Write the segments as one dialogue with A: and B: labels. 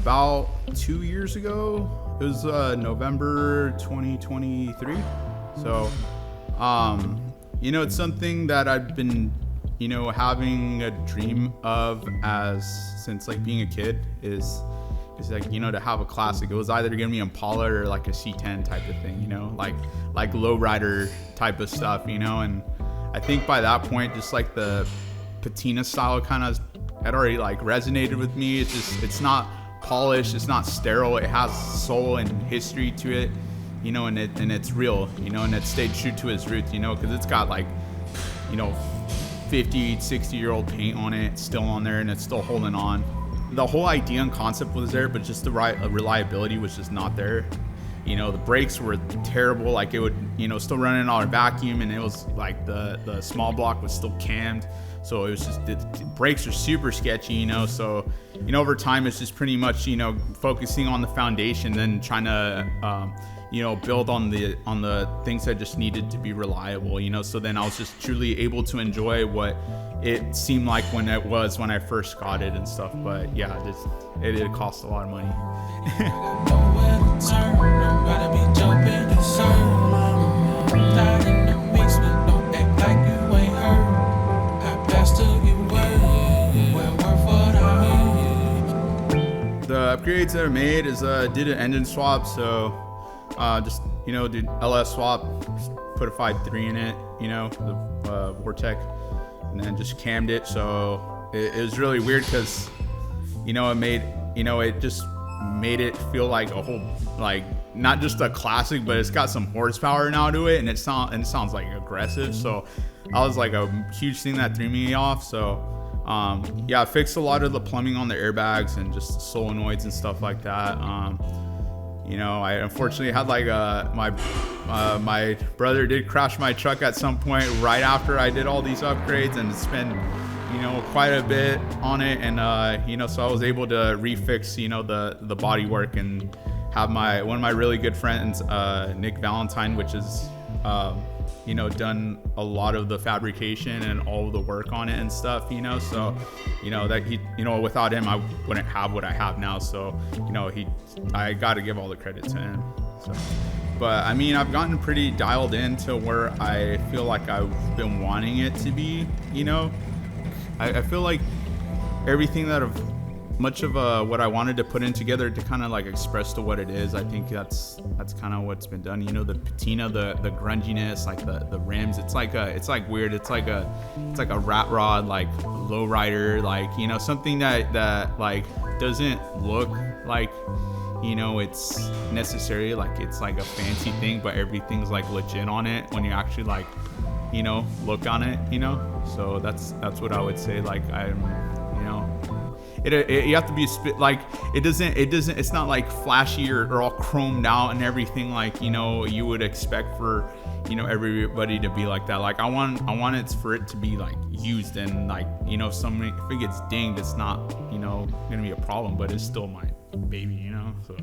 A: about 2 years ago. It was November 2023. So, it's something that I've been, having a dream of since like being a kid is like, to have a classic. It was either gonna be Impala or like a C10 type of thing, like lowrider type of stuff, and I think by that point, just like the patina style kind of had already like resonated with me. It's not polished, it's not sterile, it has soul and history to it, and it's real, and it stayed true to its roots, because it's got like, 50, 60-year-old paint on it, it's still on there, and it's still holding on. The whole idea and concept was there, but just the reliability was just not there. The brakes were terrible, like it would, still running on a vacuum, and it was like the small block was still cammed. So it was just, the brakes are super sketchy, so, over time it's just pretty much, focusing on the foundation, then trying to, build on the things that just needed to be reliable, so then I was just truly able to enjoy what it seemed like when I first got it and stuff. But yeah, it cost a lot of money. The upgrades that I made is did an engine swap, so just did LS swap, just put a 5.3 in it, the Vortec, and then just cammed it. So it was really weird because it just made it feel like a whole, like, not just a classic, but it's got some horsepower now to it, and it sounds like aggressive. So that was like a huge thing that threw me off. So I fixed a lot of the plumbing on the airbags and just solenoids and stuff like that. I unfortunately had like my brother did crash my truck at some point right after I did all these upgrades, and spent quite a bit on it, and so I was able to refix the body work and have one of my really good friends, Nick Valentine, which is done a lot of the fabrication and all of the work on it and stuff, so that he, without him I wouldn't have what I have now. So I got to give all the credit to him. So, but I mean, I've gotten pretty dialed in to where I feel like I've been wanting it to be. I feel like everything that much of what I wanted to put in together to kind of like express to what it is, I think that's kind of what's been done. The patina, the grunginess, like the rims, it's like weird. It's like a rat rod, like lowrider, like, something that like doesn't look like, it's necessarily like it's like a fancy thing, but everything's like legit on it when you actually like, look on it, so that's what I would say. Like you have to be like, it's not like flashy or all chromed out and everything, like, you would expect for, everybody to be like that. Like I want it for it to be like used, and like, if it gets dinged, it's not, gonna be a problem, but it's still my baby, so.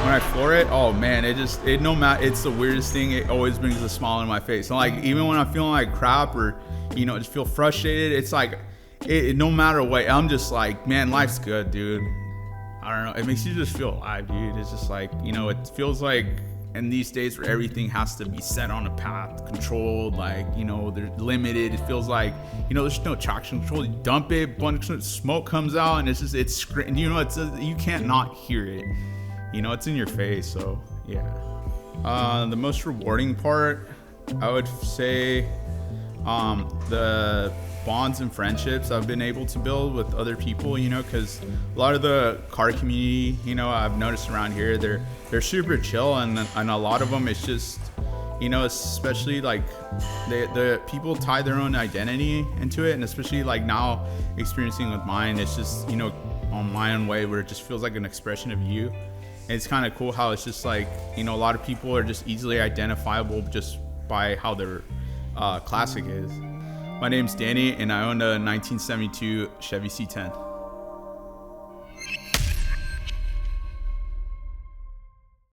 A: When I floor it, oh man, it's the weirdest thing. It always brings a smile on my face. And like, even when I'm feeling like crap or, just feel frustrated, it's like, no matter what, I'm just like, man, life's good, dude. I don't know. It makes you just feel alive, dude. It's just like, it feels like in these days where everything has to be set on a path, controlled, like, they're limited. It feels like, there's no traction control. You dump it, bunch of smoke comes out, and it's you can't not hear it. It's in your face. So yeah. The most rewarding part, I would say, the bonds and friendships I've been able to build with other people, because a lot of the car community, I've noticed around here, they're super chill, and a lot of them, it's just, especially like the people tie their own identity into it, and especially like now experiencing with mine, it's just, on my own way, where it just feels like an expression of you. And it's kind of cool how it's just like, a lot of people are just easily identifiable just by how their classic is. My name's Danny, and I own a 1972 Chevy C10.